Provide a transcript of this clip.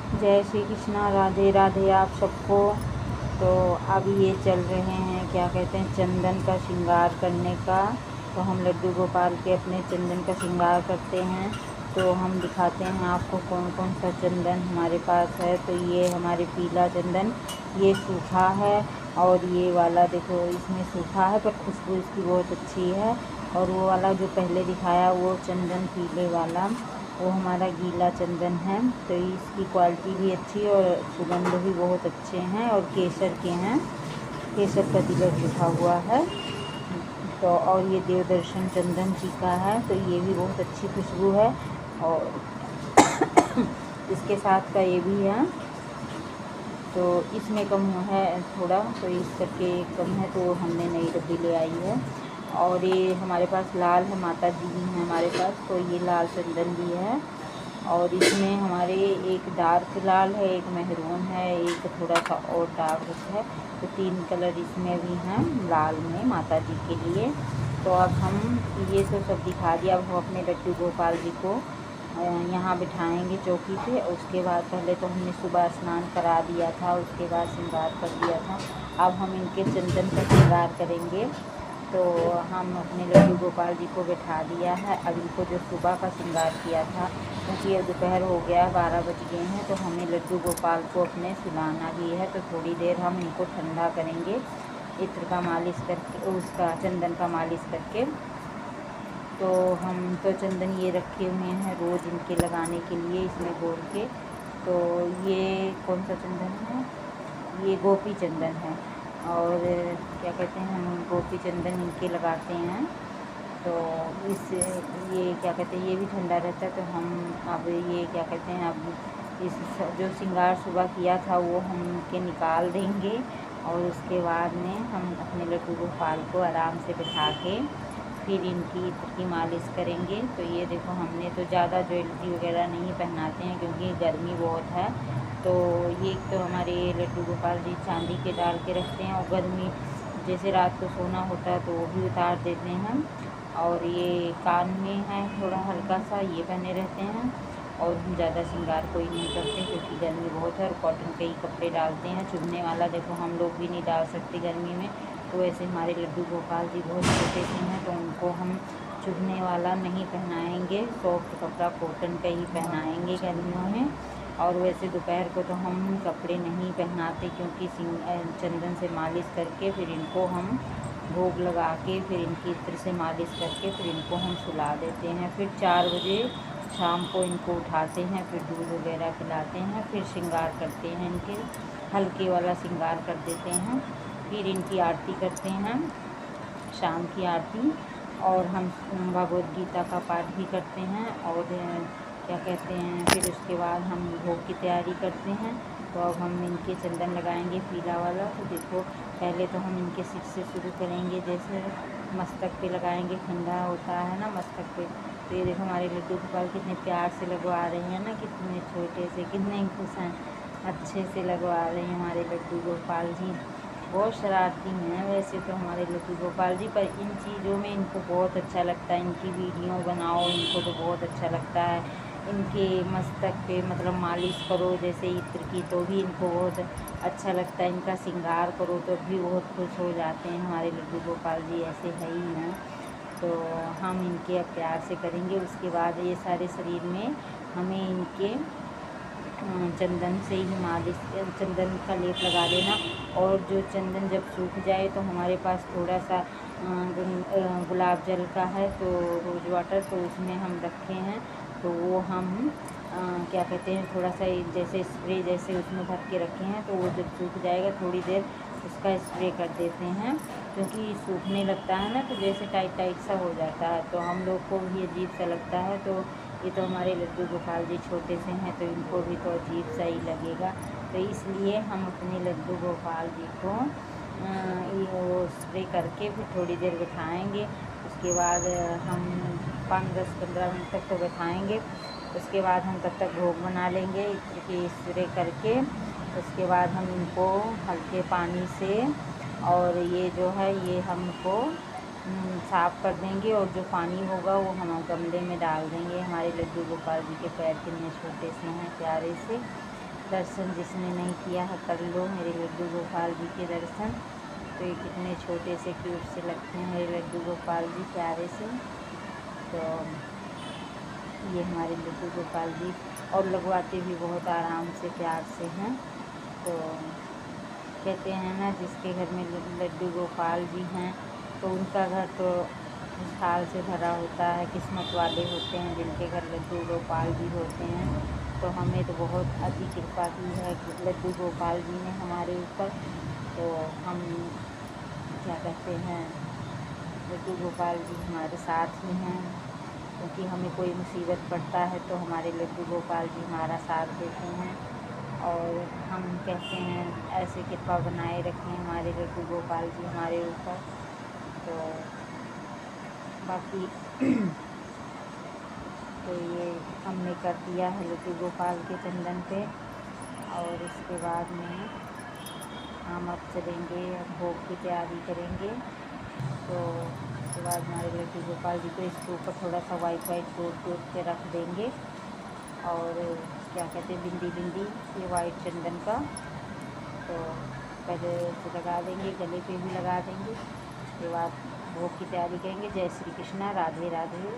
जय श्री कृष्णा, राधे राधे आप सबको। तो अब ये चल रहे हैं क्या कहते हैं चंदन का श्रृंगार करने का। तो हम लड्डू गोपाल के अपने चंदन का श्रृंगार करते हैं। तो हम दिखाते हैं आपको कौन कौन सा चंदन हमारे पास है। तो ये हमारे पीला चंदन, ये सूखा है, और ये वाला देखो इसमें सूखा है पर खुशबू इसकी बहुत अच्छी है। और वो वाला जो पहले दिखाया वो चंदन पीले वाला वो हमारा गीला चंदन है। तो इसकी क्वालिटी भी अच्छी है और सुगंध भी बहुत अच्छे हैं और केसर के हैं, केसर का तिलक लिखा हुआ है। तो और ये देवदर्शन चंदन जी का है, तो ये भी बहुत अच्छी खुशबू है। और इसके साथ का ये भी है, तो इसमें कम है थोड़ा, तो इस करके कम है, तो हमने नई डब्बी ले आई है। और ये हमारे पास लाल है, माता जी भी हैं हमारे पास, तो ये लाल चंदन भी है। और इसमें हमारे एक डार्क लाल है, एक मेहरून है, एक थोड़ा सा और डार्क है। तो 3 कलर इसमें भी हैं लाल में माता जी के लिए। तो अब हम ये तो सब दिखा दिया। अब हम अपने लड्डू गोपाल जी को यहाँ बिठाएंगे चौकी पे। उसके बाद पहले तो हमने सुबह स्नान करा दिया था, उसके बाद श्रृंगार कर दिया था। अब हम इनके चंदन का श्रृंगार करेंगे। तो हम अपने लड्डू गोपाल जी को बिठा दिया है। अब इनको जो सुबह का श्रृंगार किया था, क्योंकि अब दोपहर हो गया, 12 बज गए हैं, तो हमें लड्डू गोपाल को अपने सुलाना भी है। तो थोड़ी देर हम इनको ठंडा करेंगे इत्र का मालिश करके, उसका चंदन का मालिश करके। तो हम तो चंदन ये रखे हुए हैं रोज़ इनके लगाने के लिए, इसमें घोल के। तो ये कौन सा चंदन है, ये गोपी चंदन है। और क्या कहते हैं हम गोपी चंदन इनके लगाते हैं। तो इस ये क्या कहते हैं ये भी ठंडा रहता है। तो हम अब ये क्या कहते हैं अब इस जो श्रृंगार सुबह किया था वो हम इनके निकाल देंगे। और उसके बाद में हम अपने लड्डू गोपाल को आराम से बिठा के फिर इनकी इत्र की मालिश करेंगे। तो ये देखो हमने तो ज़्यादा ज्वेलरी वगैरह नहीं पहनाते हैं क्योंकि गर्मी बहुत है। तो ये तो हमारे लड्डू गोपाल जी चांदी के डाल के रखते हैं, और गर्मी जैसे रात को सोना होता है तो वो भी उतार देते हैं। और ये कान में है थोड़ा हल्का सा, ये पहने रहते हैं। और हम ज़्यादा श्रृंगार कोई नहीं करते क्योंकि गर्मी बहुत है, और कॉटन के ही कपड़े डालते हैं। चुभने वाला देखो हम लोग भी नहीं डाल सकते गर्मी में। तो ऐसे हमारे लड्डू गोपाल जी बहुत छोटे से हैं, तो उनको हम चुभने वाला नहीं पहनाएंगे, सॉफ्ट कपड़ा कॉटन का ही पहनाएंगे गर्मियों में। और वैसे दोपहर को तो हम कपड़े नहीं पहनाते क्योंकि चंदन से मालिश करके फिर इनको हम भोग लगा के फिर इनकी इत्र से मालिश करके फिर इनको हम सुला देते हैं। फिर 4 बजे शाम को इनको उठाते हैं, फिर दूध वगैरह पिलाते हैं, फिर श्रृंगार करते हैं, इनके हल्के वाला श्रृंगार कर देते हैं। फिर इनकी आरती करते हैं, शाम की आरती। और हम भगवद गीता का पाठ भी करते हैं। और क्या कहते हैं फिर उसके बाद हम भोग की तैयारी करते हैं। तो अब हम इनके चंदन लगाएंगे पीला वाला। तो देखो पहले तो हम इनके सिर से शुरू करेंगे, जैसे मस्तक पे लगाएंगे, ठंडा होता है ना मस्तक पे। तो ये देखो हमारे लड्डू गोपाल कितने प्यार से लगवा रहे हैं ना, कितने छोटे से, कितने खुश हैं, अच्छे से लगवा रहे हैं हमारे लड्डू गोपाल जी। बहुत शरारती हैं वैसे तो हमारे लड्डू गोपाल जी, पर इन चीज़ों में इनको बहुत अच्छा लगता है। इनकी वीडियो बनाओ इनको तो बहुत अच्छा लगता है। इनके मस्तक पे मतलब मालिश करो जैसे इत्र की, तो भी इनको बहुत अच्छा लगता है। इनका श्रृंगार करो तो भी बहुत खुश हो जाते हैं हमारे लड्डू गोपाल जी, ऐसे है ही हैं। तो हम इनके अब प्यार से करेंगे। उसके बाद ये सारे शरीर में हमें इनके चंदन से ही मालिश, चंदन का लेप लगा देना। और जो चंदन जब सूख जाए तो हमारे पास थोड़ा सा गुलाब जल का है, तो रोज़ वाटर, तो उसमें हम रखे हैं। तो वो हम क्या कहते हैं थोड़ा सा जैसे स्प्रे जैसे उसमें भर के रखे हैं। तो वो जब सूख जाएगा थोड़ी देर उसका स्प्रे कर देते हैं, क्योंकि सूखने लगता है ना तो जैसे टाइट टाइट सा हो जाता है, तो हम लोग को भी अजीब सा लगता है। तो ये तो हमारे लड्डू गोपाल जी छोटे से हैं तो इनको भी तो अजीब सा ही लगेगा। तो इसलिए हम अपने लड्डू गोपाल जी को वो स्प्रे करके फिर थोड़ी देर बिठाएंगे। उसके बाद हम 5, 10, 15 मिनट तक तो बिठाएंगे। उसके बाद हम तब तक भोग बना लेंगे इत्र की स्प्रे करके। उसके बाद हम इनको हल्के पानी से, और ये जो है ये हमको साफ़ कर देंगे, और जो पानी होगा वो हम गमले में डाल देंगे। हमारे लड्डू गोपाल जी के पैर कितने छोटे से हैं, प्यारे से। दर्शन जिसने नहीं किया है कर लो मेरे लड्डू गोपाल जी के दर्शन। तो ये कितने छोटे से क्यूट से लगते हैं मेरे लड्डू गोपाल जी, प्यारे से। तो ये हमारे लड्डू गोपाल जी, और लगवाते भी बहुत आराम से प्यार से हैं। तो कहते हैं ना, जिसके घर में लड्डू गोपाल जी हैं तो उनका घर तो खुशहाल से भरा होता है। किस्मत वाले होते हैं जिनके घर लड्डू गोपाल जी होते हैं। तो हमें तो बहुत अति कृपा की है लड्डू गोपाल जी ने हमारे ऊपर। तो हम क्या कहते हैं, लड्डू गोपाल जी हमारे साथ ही हैं, क्योंकि हमें कोई मुसीबत पड़ता है तो हमारे लड्डू गोपाल जी हमारा साथ देते हैं। और हम कहते हैं ऐसे कृपा बनाए रखें हमारे लड्डू गोपाल जी हमारे ऊपर। तो बाकी तो ये हमने कर दिया है लड्डू गोपाल के चंदन पे। और इसके बाद में हम अब चलेंगे, अब भोग की तैयारी करेंगे। तो उसके बाद हमारे लड्डू गोपाल जी को इसके ऊपर थोड़ा सा वाइट तोड़ के रख देंगे। और क्या कहते हैं, बिंदी ये वाइट चंदन का तो पहले से लगा देंगे, गले पे भी लगा देंगे। उसके बाद भोग की तैयारी करेंगे। जय श्री कृष्णा, राधे राधे।